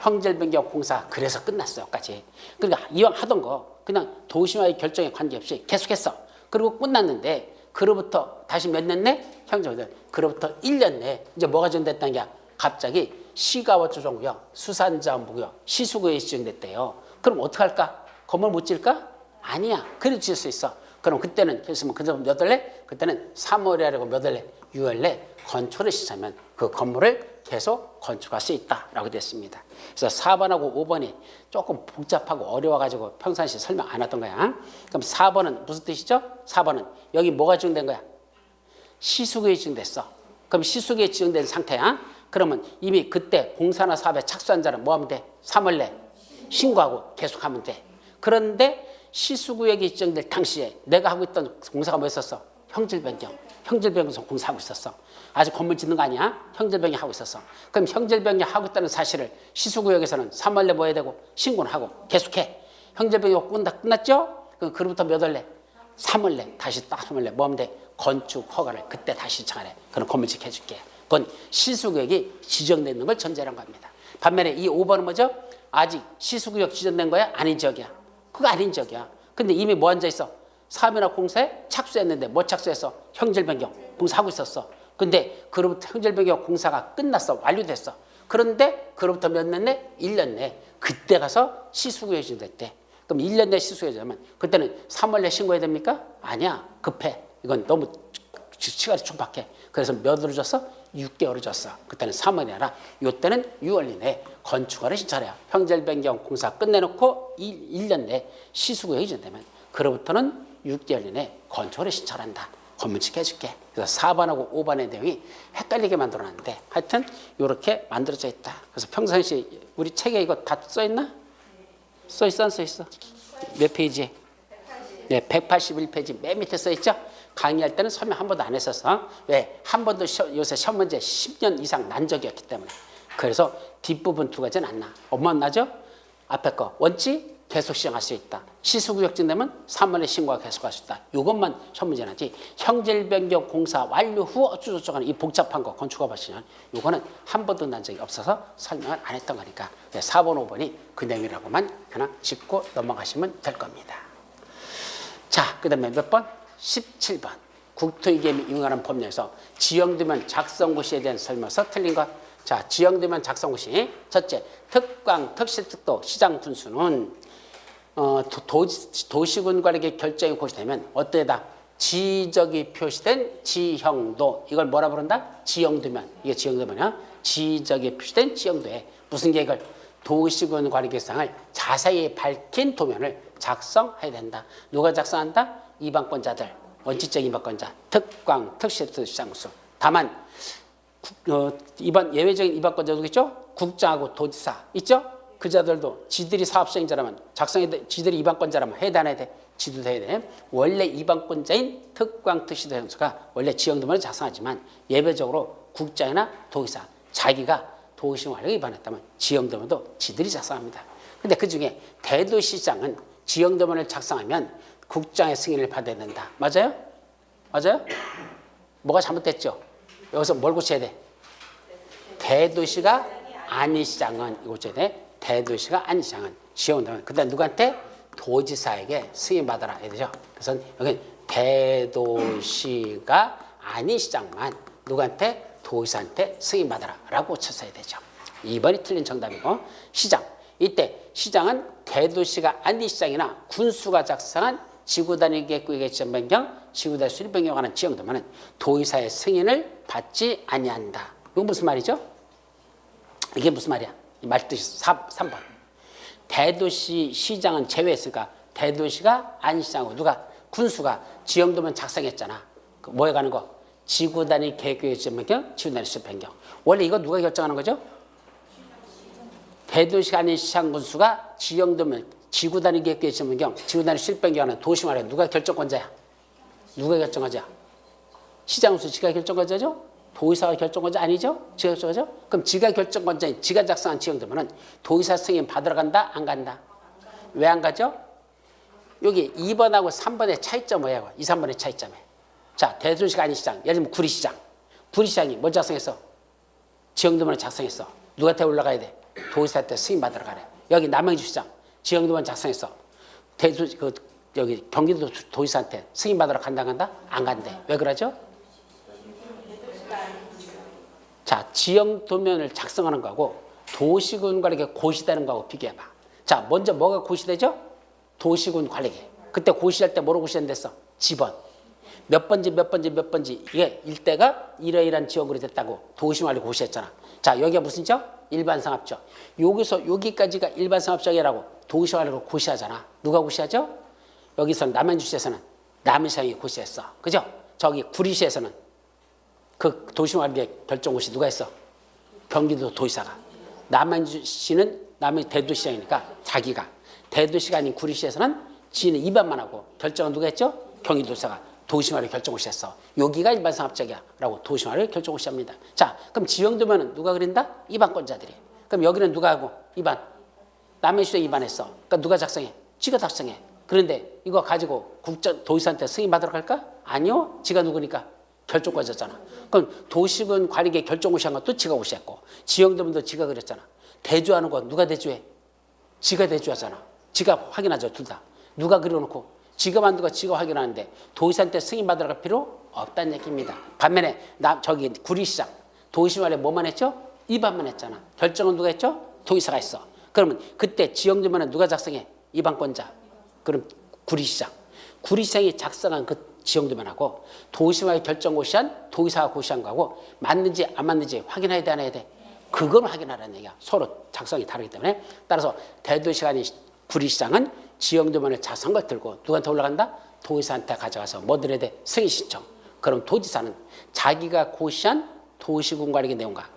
형질변경 공사 그래서 끝났어요까지. 그러니까 이왕 하던 거 그냥 도시와의 결정에 관계없이 계속했어. 그리고 끝났는데 그로부터 다시 몇 년 내? 형제들 그로부터 1년 내 이제 뭐가 지정됐다는 게 갑자기 시가와 조정구역, 수산자원부구역, 시수구역이 지정됐대요. 그럼 어떡할까? 건물 못 지을까? 아니야. 그래도 지을 수 있어. 그럼 그때는 그랬으면 몇 월 내? 그때는 3월에 하려고 몇 월 내? 6월 내 건축을 시작하면 그 건물을 계속 건축할 수 있다라고 됐습니다. 그래서 4번하고 5번이 조금 복잡하고 어려워가지고 평상시에 설명 안 했던 거야. 그럼 4번은 무슨 뜻이죠? 4번은 여기 뭐가 지정된 거야? 시수구역이 지정됐어. 그럼 시수구역이 지정된 상태야. 그러면 이미 그때 공사나 사업에 착수한 자는 뭐 하면 돼? 3월 내 신고하고 계속하면 돼. 그런데 시수구역이 지정될 당시에 내가 하고 있던 공사가 뭐였었어? 형질변경. 형질변경 공사하고 있었어. 아직 건물 짓는 거 아니야? 형질변경 하고 있었어. 그럼 형질변경 하고 있다는 사실을 시수구역에서는 3월 내 뭐 해야 되고 신고를 하고 계속해. 형질변경 끝났죠? 그럼 그로부터 몇 월 내? 3월 내 다시 딱 3월 내 뭐 하면 돼? 건축 허가를 그때 다시 신청하래. 그럼 건물 짓게 해줄게. 그건 시수구역이 지정되는 걸 전제라는 겁니다. 반면에 이 5번은 뭐죠? 아직 시수구역 지정된 거야? 아닌 지역이야. 그거 아닌 지역이야. 근데 이미 뭐 앉아 있어? 사업이나 공사에 착수했는데 뭐 착수했어? 형질변경 공사하고 있었어. 근데 그로부터 형질변경 공사가 끝났어. 완료됐어. 그런데 그로부터 몇 년 내? 1년 내. 그때 가서 시수구역이 지정됐대. 그럼 1년 내 시수구역이면 그때는 3월 내 신고해야 됩니까? 아니야. 급해. 이건 너무 시간이 촉박해. 그래서 몇 월을 줬어? 6개월을 줬어. 그때는 3월이 아니라 이때는 6월 이내에 건축허를 신청해요. 형질변경 공사 끝내놓고 1년 내에 시수구역이 지정되면 그로부터는 6개월 이내에 건축허를 신청한다. 건물 짓게 해줄게. 그래서 4번하고 5번의 내용이 헷갈리게 만들어놨는데 하여튼 이렇게 만들어져 있다. 그래서 평상시에 우리 책에 이거 다 써있나? 써있어 안 써있어? 몇 페이지에? 네, 181페이지 맨 밑에 써있죠? 강의할 때는 설명 한 번도 안 했었어. 왜? 한 번도 요새 시험 문제 10년 이상 난 적이 없기 때문에. 그래서 뒷부분 두 가지는 안 나. 뭐만 나죠? 앞에 거 원칙 계속 시행할 수 있다. 시수구역 지정되면 3월에 신고가 계속할 수 있다. 이것만 시험 문제 나지. 형질변경 공사 완료 후 어쩌고저쩌고 하는 이 복잡한 거 건축허가 받으시면 이거는 한 번도 난 적이 없어서 설명을 안 했던 거니까 4번, 5번이 그 내용이라고만 그냥 짚고 넘어가시면 될 겁니다. 자, 그 다음에 몇 번? 17번. 국토위계획 이용하는 법령에서 지형도면 작성고시에 대한 설명서 틀린 것. 자, 지형도면 작성고시. 첫째, 특광, 특실특도, 시장 분수는 도시군 관리계 결정이 고시되면 어때다? 지적이 표시된 지형도. 이걸 뭐라 부른다? 지형도면. 이게 지형도면이야. 지적이 표시된 지형도에 무슨 계획을? 도시군 관리계획상을 자세히 밝힌 도면을 작성해야 된다. 누가 작성한다? 이방권자들, 원칙적 이방권자, 특광, 특실특도, 시장군수. 다만 이반 예외적인 이방권자 누구겠죠? 국장하고 도지사 있죠? 그 자들도 지들이 사업시행자라면 작성해야 돼. 지들이 이방권자라면 해야 돼, 안 해야 돼? 지도 해야 돼. 원래 이방권자인 특광, 특실도 행수가 원래 지형도면을 작성하지만 예외적으로 국장이나 도지사 자기가 도시관리에 위반했다면 지형도면도 지들이 작성합니다. 근데 그 중에 대도시장은 지형도면을 작성하면 국장의 승인을 받아야 된다. 맞아요? 맞아요? 뭐가 잘못됐죠? 여기서 뭘 고쳐야 돼? 대도시가 아닌 시장은 이거 고쳐야 돼. 대도시가 아닌 시장은 지형도면. 그다음 누구한테? 도지사에게 승인받아라 해야 되죠. 그래서 여기 대도시가 아닌 시장만 누구한테? 도지사한테 승인받아라 라고 고쳤어야 되죠. 2번이 틀린 정답이고 시장. 이때 시장은 대도시가 아닌 시장이나 군수가 작성한 지구단위 계획구역의 지정 변경, 지구단위 수립 변경하는 지형도면은 도의사의 승인을 받지 아니한다. 이건 무슨 말이죠? 이게 무슨 말이야? 이 말 뜻이 3번. 대도시 시장은 제외했으니까 대도시가 아닌 시장하고 누가? 군수가 지형도면 작성했잖아. 뭐 해가는 거? 지구단위 계획구역의 지정 변경, 지구단위 수립 변경. 원래 이거 누가 결정하는 거죠? 대도시가 아닌 시장 군수가 지형도면 지구단위 계획구역 지정 변경, 지구단위 수립 변경하는 도시말에 누가 결정권자야? 누가 결정하자? 시장 군수 지가 결정권자죠? 도의사가 결정권자 아니죠? 지가 결정하죠? 그럼 지가 결정권자인 지가 작성한 지형도면은 도의사 승인 받으러 간다? 안 간다? 왜 안 가죠? 여기 2번하고 3번의 차이점 뭐예요? 2, 3번의 차이점에. 자, 대도시가 아닌 시장. 예를 들면 구리시장. 구리시장이 뭐 작성했어? 지형도면을 작성했어. 누구한테 올라가야 돼? 도지사한테 승인 받으러 가래. 여기 남양주시장 지형도면 작성했어. 여기 경기도 도지사한테 승인 받으러 간다? 안 간대. 왜 그러죠? 자, 지형도면을 작성하는 거하고 도시군 관리계 고시되는 거하고 비교해봐. 자, 먼저 뭐가 고시되죠? 도시군 관리계. 그때 고시할 때 뭐로 고시된댔어? 지번. 몇 번지 이게 일대가 이러이러한 지역으로 됐다고 도시관리 고시했잖아. 자, 여기가 무슨 지역? 일반상업지역. 여기서 여기까지가 일반상업지역이라고 도시관리로 고시하잖아. 누가 고시하죠? 여기서 남양주시에서는 남시장이 고시했어. 그죠? 저기 구리시에서는 그 도시관리 결정고시 누가 했어? 경기도 도지사가. 남양주시는 대도시장이니까 자기가. 대도시가 아닌 구리시에서는 지는 입안만 하고 결정은 누가 했죠? 경기도지사가. 도시마을 결정고시 했어. 여기가 일반상업지역이야 라고 도시마을 결정고시 합니다. 자, 그럼 지형도면은 누가 그린다? 입안권자들이. 그럼 여기는 누가 하고? 입안. 남해시에 입안했어. 그러니까 누가 작성해? 지가 작성해. 그런데 이거 가지고 도지사한테 승인 받으러 갈까? 아니요. 지가 누구니까? 결정권자잖아. 그럼 도시군 관리계 결정고시 한 것도 지가 고시했고 지형도면도 지가 그렸잖아. 대주하는 건 누가 대주해? 지가 대주하잖아. 지가 확인하죠. 둘 다. 누가 그려놓고 지가 만들고 지가 확인하는데 도지사한테 승인 받으러 갈 필요 없다는 얘기입니다. 반면에 저기 구리시장 도시말에 뭐만 했죠? 입안만 했잖아. 결정은 누가 했죠? 도지사가 했어. 그러면 그때 지형도면은 누가 작성해? 입안권자. 그럼 구리시장이 작성한 그 지형도면하고 도시마을 결정고시한 도지사가 고시한 거하고 맞는지 안 맞는지 확인해야 돼, 안 해야 돼? 그건 확인하라는 얘기야. 서로 작성이 다르기 때문에. 따라서 대도시가 아닌 구리시장은 지형도면을 작성한 걸 들고 누구한테 올라간다? 도지사한테 가져가서 뭐 드려야 돼? 승인 신청. 그럼 도지사는 자기가 고시한 도시군 관리계 내용과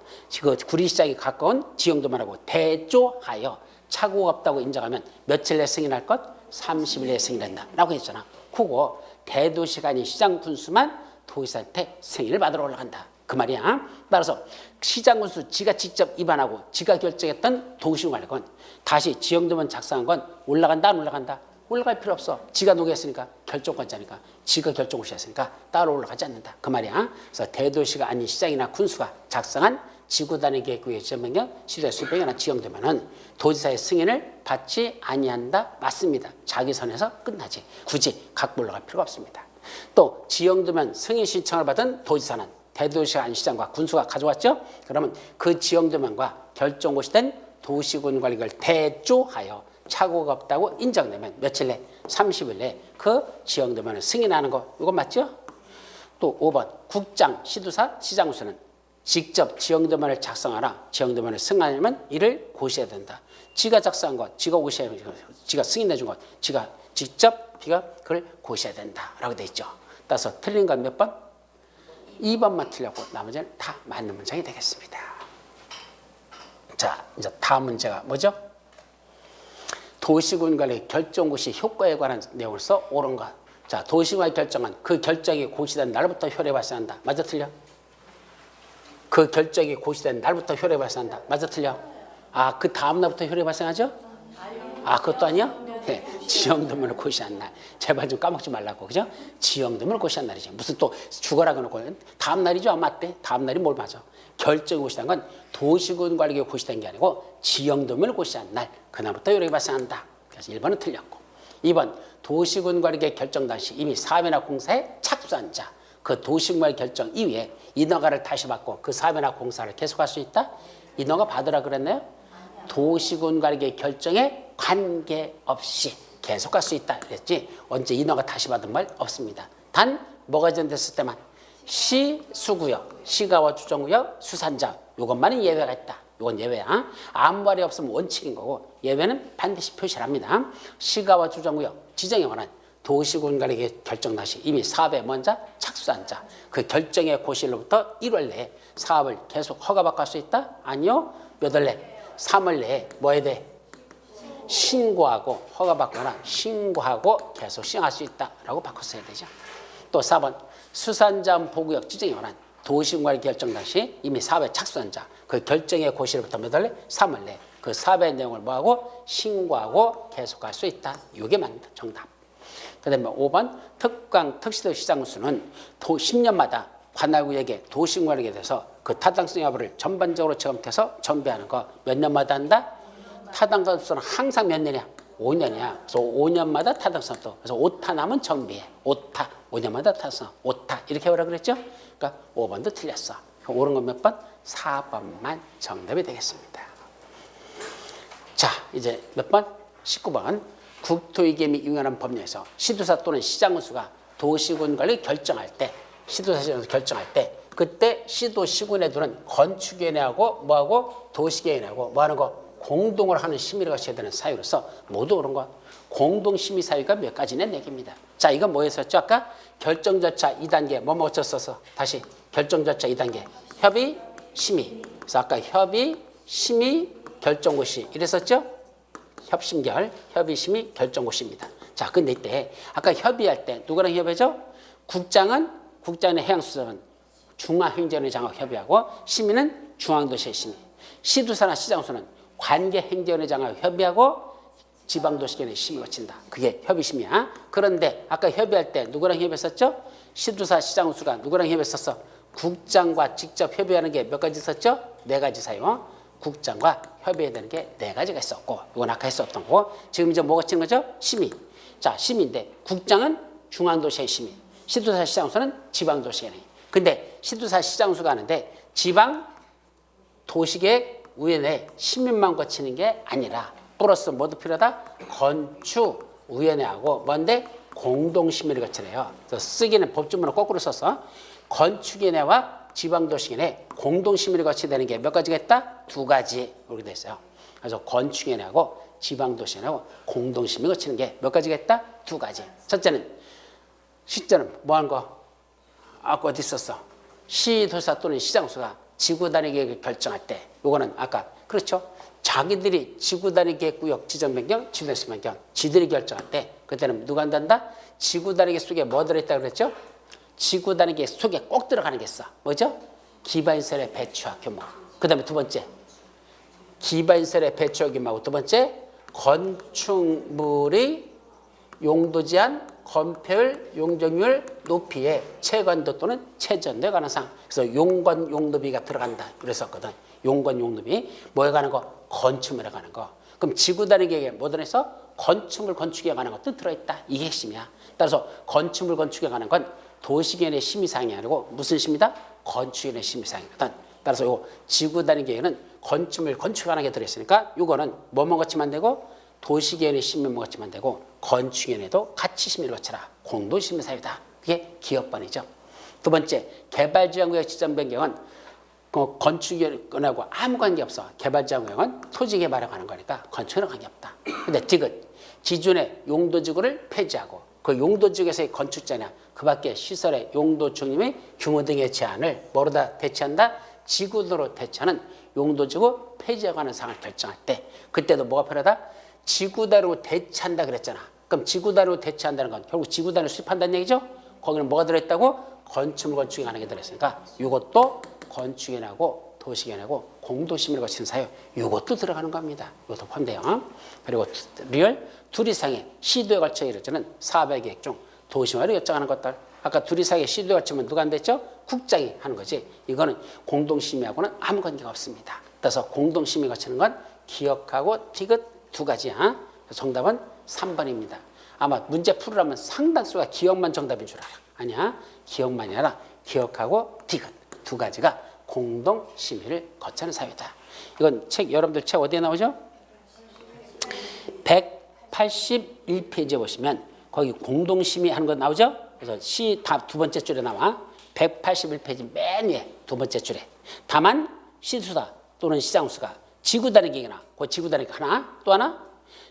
그 구리시장이 가까운 지형도면하고 대조하여 착오가 없다고 인정하면 며칠 내에 승인할 것? 30일 내에 승인한다 라고 했잖아. 그거 대도시가 아닌 시장 군수만 도지사한테 승인을 받으러 올라간다. 그 말이야. 따라서 시장 군수 지가 직접 입안하고 지가 결정했던 도시군 관리권 다시 지형도면 작성한 건 올라간다 안 올라간다? 올라갈 필요 없어. 지가 누구 했으니까? 결정권자니까. 지가 결정고시 했으니까 따로 올라가지 않는다. 그 말이야. 그래서 대도시가 아닌 시장이나 군수가 작성한 지구단위 계획구의 지정명령 시도의 수행이나 지형도면은 도지사의 승인을 받지 아니한다. 맞습니다. 자기 선에서 끝나지. 굳이 갖고 올라갈 필요가 없습니다. 또 지형도면 승인 신청을 받은 도지사는 대도시가 아닌 시장과 군수가 가져왔죠. 그러면 그 지형도면과 결정고시된 도시군 관리를 대조하여 착오가 없다고 인정되면 며칠 내? 30일 내에 그 지형도면을 승인하는 거. 이거 맞죠? 또 5번 국장, 시도사, 시장군수는 직접 지형도면을 작성하라. 지형도면을 승인하려면 이를 고시해야 된다. 지가 작성한 것, 지가 고시해야 된다. 지가 승인해 준 것, 지가 직접 그걸 고시해야 된다라고 돼 있죠. 따라서 틀린 건 몇 번? 2번만 틀렸고 나머지는 다 맞는 문장이 되겠습니다. 자, 이제 다음 문제가 뭐죠? 도시군 관리 결정고시 효과에 관한 내용을 써 옳은 것. 자, 도시군의 결정은 그 결정이 고시된 날부터 효력이 발생한다. 맞아 틀려? 그 결정이 고시된 날부터 효력이 발생한다. 맞아 틀려? 아, 그 다음 날부터 효력이 발생하죠? 아, 그것도 아니야? 네, 지형도면을 고시한 날. 제발 좀 까먹지 말라고. 그죠? 지형도면을 고시한 날이지. 무슨 또 죽어라 그러고 다음 날이죠? 아, 맞대. 다음 날이 뭘 맞아? 결정이 고시한 건 도시군 관리계 고시된 게 아니고 지형도면을 고시한 날. 그날부터 효력이 발생한다. 그래서 1번은 틀렸고. 2번 도시군 관리계 결정 당시 이미 사업이나 공사에 착수한 자. 그 도시군 관리 결정 이후에 인허가를 다시 받고 그 사업이나 공사를 계속할 수 있다? 인허가 받으라 그랬나요? 도시군 관리계 결정에 관계없이 계속할 수 있다 그랬지 언제 인허가 다시 받은 말 없습니다. 단 뭐가 전됐을 때만 시, 수구역, 시가와 주정구역, 수산자 이것만은 예외가 있다. 이건 예외야. 아무 말이 없으면 원칙인 거고 예외는 반드시 표시를 합니다. 시가와 주정구역 지정에 관한 도시군 관리계 결정 당시 이미 사업에 먼저 착수한 자 그 결정의 고시일로부터 1월 내에 사업을 계속 허가받고 할 수 있다? 아니요. 몇 월 내? 3월 내에 뭐 해야 돼? 신고하고 허가받거나 신고하고 계속 시행할 수 있다라고 바꿨어야 되죠. 또 4번 수산자원 보구역 지정에 관한 도시군관리 결정 당시 이미 사업에 착수한 자 그 결정의 고시일부터 몇 월 내? 3월 내에 그 사업의 내용을 뭐하고 신고하고 계속할 수 있다. 이게 맞는 정답. 그 다음에 5번 특강, 특시도 시장군수는 10년마다 관할구역의 도시관리에 대해서 그 타당성 여부를 전반적으로 점검해서 정비하는 거 몇 년마다 한다? 타당성은 항상 몇 년이야? 5년이야. 그래서 5년마다 타당성 또. 그래서 오타 나면 정비해. 오타. 5년마다 타당성. 오타. 이렇게 해오라 그랬죠? 그러니까 5번도 틀렸어. 옳은 건 몇 번? 4번만 정답이 되겠습니다. 자, 이제 몇 번? 19번. 국토위계및 이용하는 법령에서 시도사 또는 시장군수가 도시군 관리 결정할 때, 시도사 시장군수 결정할 때, 그때 시도 시군에 두는 건축위원회하고 뭐하고 도시계획하고 뭐하는 거 공동으로 하는 심의를 거쳐야 되는 사유로서 모두 옳은 것. 공동심의 사유가 몇 가지는 얘기입니다. 자, 이건 뭐였었죠? 아까 결정절차 2단계 뭐 어쩌었어? 다시 결정절차 2단계 협의, 심의. 그래서 아까 협의, 심의, 결정고시 이랬었죠? 협심결, 협의, 심의, 결정고시입니다. 자, 근데 이때 아까 협의할 때 누구랑 협의죠? 국장의 해양수석은 중앙행정위원회장하고 협의하고 심의는 중앙도시의 심의. 시도사나 시장수는 관계행정위원회장하고 협의하고 지방도시계획의 심의 거친다. 그게 협의심이야. 그런데 아까 협의할 때 누구랑 협의했었죠? 시도사 시장수가 누구랑 협의했었어? 국장과 직접 협의하는 게 몇 가지 있었죠? 4가지 사유. 국장과 협의해야 되는 게 4가지가 있었고 이건 아까 했었던 거고 지금 이제 뭐가 치는 거죠? 심의. 자, 심의인데 국장은 중앙도시의 심의, 시도사 시장수는 지방도시계획. 근데 시도사 시장수가 하는데 지방도시계획위원회 심의만 거치는 게 아니라 플러스 뭐도 필요하다? 건축위원회하고 뭔데? 공동심의를 거치래요. 그래서 쓰기는 법조문을 거꾸로 써서 건축위원회와 지방도시계획 공동심의를 거쳐야 되는 게 몇 가지가 있다? 2가지 이렇게 돼 있어요. 그래서 건축위원회하고 지방도시계획하고 공동심의 거치는 게 몇 가지가 있다? 2가지. 첫째는 시점은 뭐 하는 거? 아까 어디 있었어? 시도사 또는 시장수가 지구단위 계획을 결정할 때 요거는 아까 그렇죠? 자기들이 지구단위 계획구역 지정 변경, 지구단위 변경 지들이 결정할 때 그때는 누가 한단다? 지구단위 계획 속에 뭐 들어있다고 그랬죠? 지구단위 계획 속에 꼭 들어가는 게 있어. 뭐죠? 기반시설의 배치와 규모. 그 다음에 두 번째 기반시설의 배치와 규모하고 두 번째 건축물의 용도 제한, 건폐율, 용적률, 높이의 채관도 또는 최전도에 관한 사항. 그래서 용건, 용도비가 들어간다. 그랬었거든. 용건, 용도비. 뭐에 관한 거? 건축물에 관한 거. 그럼 지구단위 계획에 뭐 들어있어? 건축물, 건축에 관한 것도 들어있다. 이게 핵심이야. 따라서 건축물, 건축에 관한 건 도시계획의 심의사항이 아니고 무슨 심의다? 건축위원회 심의사항이거든. 따라서 요 지구단위 계획은 건축물, 건축에 관한 게 들어있으니까 요거는 뭐만 거치면 안 되고 도시계획의 심의만 거치면 안 되고 건축위원회도 같이 심의를 거쳐라. 공동심의 사유다. 그게 기업반이죠. 두 번째, 개발지역구역 지정 변경은 건축위원회하고 아무 관계없어. 개발지역구역은 토지개발에 관한 거니까 건축이랑 관계없다. 근데 디귿, 기존의 용도지구를 폐지하고 그 용도지구에서의 건축자냐 그 밖에 시설의 용도 중립의 규모 등의 제한을 뭐로다 대체한다? 지구도로 대체하는 용도지구 폐지에 관한 사항을 결정할 때 그때도 뭐가 필요하다? 지구단위로 대체한다 그랬잖아. 그럼 지구단위로 대체한다는 건 결국 지구단위로 수립한다는 얘기죠? 거기는 뭐가 들어있다고? 건축물 건축에 관한 게 들어있으니까 이것도 건축위원회하고 도시계획하고 공동심의를 거치는 사유 이것도 들어가는 겁니다. 이것도 포함돼요. 그리고 리얼 둘 이상의 시도에 걸쳐 이루어지는 사업의 계획 중 도시화를 결정하는 것들. 아까 둘 이상의 시도에 걸치면 누가 안 됐죠? 국장이 하는 거지. 이거는 공동심의하고는 아무 관계가 없습니다. 그래서 공동심의 거치는 건 기억하고 티귿 2가지야. 정답은 3번입니다. 아마 문제 풀으라면 상당수가 기억만 정답인 줄 알아. 아니야. 기억만이 아니라 기억하고 디귿 2가지가 공동심의를 거치는 사유다. 이건 책 여러분들 책 어디에 나오죠? 181페이지에 보시면 거기 공동심의 하는 거 나오죠? 그래서 시 다 두 번째 줄에 나와. 181페이지 맨 위에 두 번째 줄에. 다만 시수다 또는 시장수가 지구단위 계획이나 그 지구단위 하나 또 하나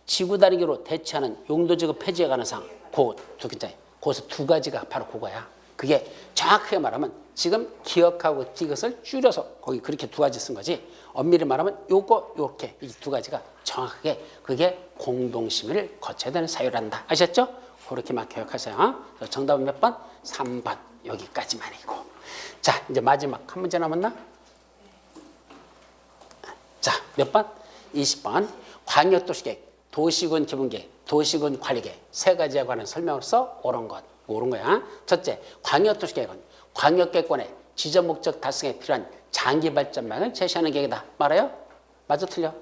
지구단위계로 대체하는 용도지구 폐지에 관한 사항 그 두 글자에 거기서 2가지가 바로 그거야. 그게 정확하게 말하면 지금 기억하고 디귿을 줄여서 거기 그렇게 2가지 쓴 거지. 엄밀히 말하면 요거 요렇게 이 2가지가 정확하게 그게 공동심의를 거쳐야 되는 사유란다. 아셨죠? 그렇게만 기억하세요. 정답은 몇 번? 3번. 여기까지만이고. 자, 이제 마지막 한 문제 남았나? 자, 몇 번? 20번. 광역도시계획, 도시군 기본계획, 도시군 관리계획 3가지에 관한 설명으로서 옳은 것. 옳은 거야. 첫째, 광역도시계획은 광역계권의 지정 목적 달성에 필요한 장기 발전망을 제시하는 계획이다. 말아요? 맞아 틀려?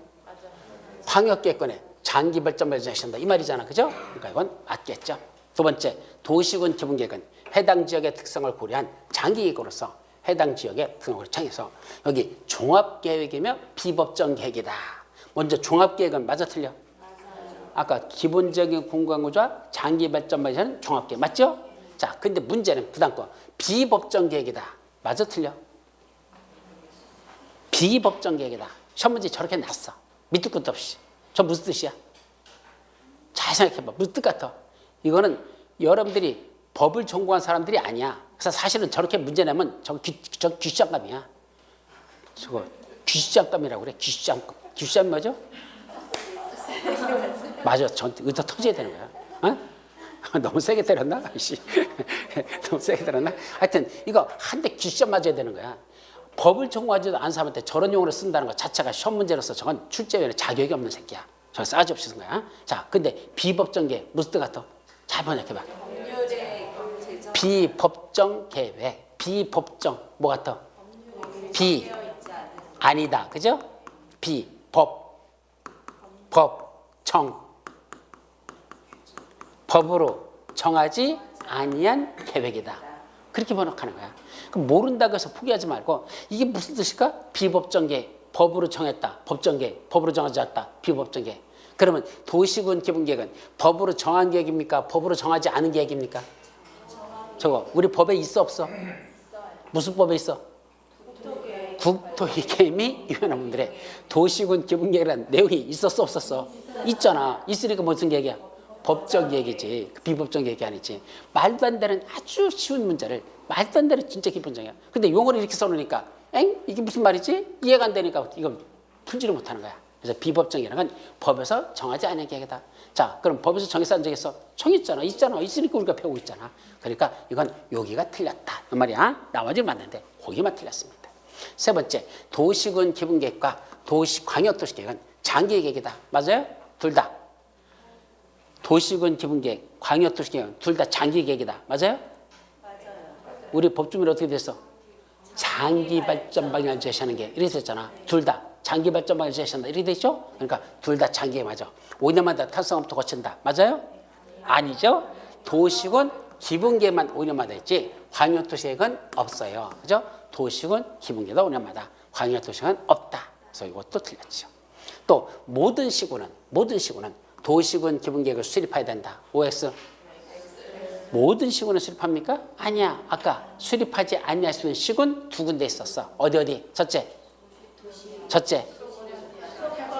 광역계권의 장기 발전망을 제시한다. 이 말이잖아. 그죠? 그러니까 이건 맞겠죠. 두 번째, 도시군 기본계획은 해당 지역의 특성을 고려한 장기 계획으로서 해당 지역의 특성을 정해서 여기 종합계획이며 비법정 계획이다. 먼저 종합계획은 맞아 틀려? 아까 기본적인 공간구조와 장기 발전망에서는 종합계획 맞죠? 자, 근데 문제는 그다음 거 비법정 계획이다. 맞아 틀려? 비법정 계획이다. 시험 문제 저렇게 났어. 밑도 끝도 없이. 저 무슨 뜻이야? 잘 생각해봐. 무슨 뜻 같아? 이거는 여러분들이 법을 전공한 사람들이 아니야. 그래서 사실은 저렇게 문제 내면 저 귀시장감이야. 저거 귀시장감이라고 그래. 귀시장감. 귀시장 맞아? 맞아. 전 의도 터져야 되는 거야. 어? 너무 세게 때렸나? 너무 세게 때렸나? 하여튼 이거 한 대 귀시장 맞아야 되는 거야. 법을 전공하지도 않은 사람한테 저런 용어를 쓴다는 것 자체가 시험 문제로서 저건 출제위원회 자격이 없는 새끼야. 저 싸지 없이 쓴 거야. 자, 근데 비법정 계획 무슨 뜻 같아? 잘 번역해봐. 비법정 계획. 비법정 뭐 같아? 비 아니다. 그죠? 비법 법정 법으로 정하지 아니한 계획이다. 그렇게 번역하는 거야. 그럼 모른다고 해서 포기하지 말고 이게 무슨 뜻일까? 비법정계 법으로 정했다. 법정계 법으로 정하지 않았다. 비법정계. 그러면 도시군 기본계획은 법으로 정한 계획입니까? 법으로 정하지 않은 계획입니까? 저거 우리 법에 있어 없어? 무슨 법에 있어? 국토계획 및 유엔한 분들의 도시군 기본계획이라는 내용이 있었어 없었어? 있잖아. 있으니까 무슨 계획이야? 법적 얘기지. 비법적 얘기 아니지. 말도 안 되는 아주 쉬운 문제를 말도 안 되는 진짜 기본적이야. 근데 용어를 이렇게 써놓으니까 이게 무슨 말이지? 이해가 안 되니까 이건 풀지를 못하는 거야. 그래서 비법정이라는 건 법에서 정하지 않은 계획이다. 자, 그럼 법에서 정해서 안 정했어? 정했잖아. 있잖아. 있으니까 우리가 배우고 있잖아. 그러니까 이건 여기가 틀렸다. 그 말이야. 나머지는 맞는데 거기만 틀렸습니다. 세 번째, 도시군 기본계획과 광역도시계획은 장기 계획이다. 맞아요? 둘 다. 도시군 기본계획, 광역도시계획 둘 다 장기 계획이다. 맞아요? 우리 법조문이 어떻게 됐어? 장기 발전 방향을 제시하는 게 이렇게 됐잖아. 둘 다 장기 발전 방향을 제시한다. 이렇게 됐죠? 그러니까 둘 다 장기에 맞아. 5년마다 탈성업부터 거친다. 맞아요? 아니죠? 도시군 기본계획만 5년마다 했지 광역도시계획은 없어요. 그죠? 도시군 기본계획도 5년마다 광역도시계획은 없다. 그래서 이것도 틀렸죠. 또 모든 시군은 도시군 기본계획을 수립해야 된다. OX. 모든 시군은 수립합니까? 아니야. 아까 수립하지 아니할 수 있는 시군 두 군데 있었어. 어디? 첫째.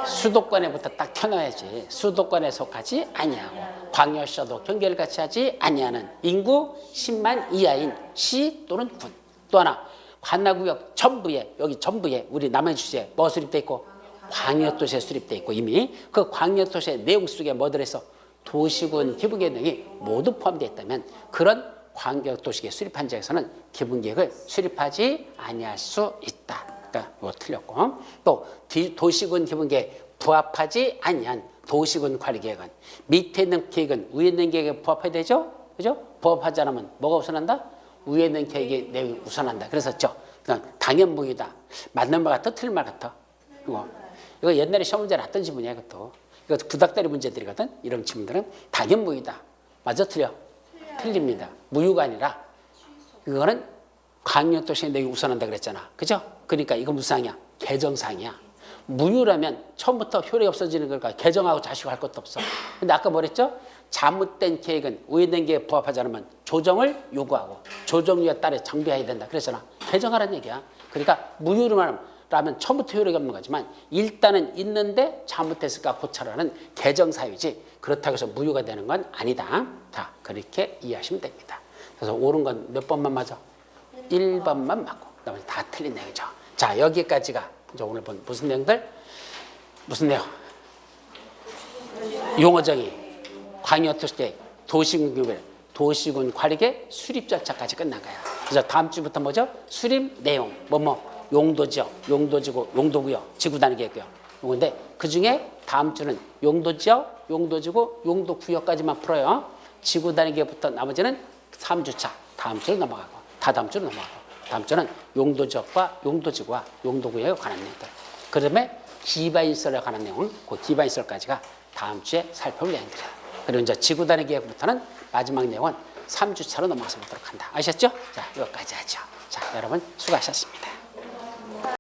수도권에부터 딱 켜놔야지. 수도권에 속하지 아니하고 광역시도 경계를 같이 하지 아니하는 인구 10만 이하인 시 또는 군. 또 하나 관할구역 전부에 여기 전부에 우리 남해주시에 뭐 수립돼 있고 광역도시에 수립돼 있고 이미 그 광역도시의 내용 속에 뭐 들어있어? 도시군 기본계획 내용이 모두 포함되어 있다면 그런 광역도시에 수립한 지역에서는 기본계획을 수립하지 아니할 수 있다. 그러니까 뭐 틀렸고 또 도시군 기본계획 부합하지 아니한 도시군 관리계획은 밑에 있는 계획은 위에 있는 계획에 부합해야 되죠? 그죠? 부합하지 않으면 뭐가 우선한다? 위에 있는 계획의 내용이 우선한다. 그래서 당연무효다. 맞는 말 같아? 틀린 말 같아? 이거 옛날에 시험 문제 났던 지문이야. 이것도. 이거 구닥다리 문제들이거든. 이런 지문들은 당연무효다. 맞아 틀려? 틀립니다. 무효가 아니라 이거는 광역도시의 내용이 우선한다 그랬잖아. 그죠? 그러니까 이건 무슨 상이야? 개정상이야. 무효라면 처음부터 효력이 없어지는 거니까 개정하고 자시고 할 것도 없어. 근데 아까 뭐랬죠? 잘못된 계획은 우회된 계획에 부합하지 않으면 조정을 요구하고 조정료에 따라 정비해야 된다. 그랬잖아. 개정하라는 얘기야. 그러니까 무효로만 라면 처음부터 효력이 없는 거지만 일단은 있는데 잘못했을까 고쳐라는 개정사유지 그렇다고 해서 무효가 되는 건 아니다. 자, 그렇게 이해하시면 됩니다. 그래서 옳은 건 몇 번만 맞아? 1번만 맞고 나머지 다 틀린 내용이죠. 자, 여기까지가 이제 오늘 본 무슨 내용들? 무슨 내용? 용어정의, 광역도시계획, 도시군 관리계획 수립 절차까지 끝난 거야. 그래서 다음 주부터 뭐죠? 수립 내용, 용도지역, 용도지구, 용도구역, 지구단위 계획이요. 요건데 그 중에 다음 주는 용도지역, 용도지구, 용도구역까지만 풀어요. 지구단위 계획부터 나머지는 3주차 다음 주로 넘어가고 다다음 주로 넘어가고 다음 주는 용도지역과 용도지구와 용도구역에 관한 내용들. 그다음에 기반시설에 관한 내용은 그 기반시설까지가 다음 주에 살펴볼 내용들이야. 그리고 이제 지구단위 계획부터는 마지막 내용은 3주차로 넘어가서 보도록 한다. 아셨죠? 자, 여기까지 하죠. 자, 여러분 수고하셨습니다.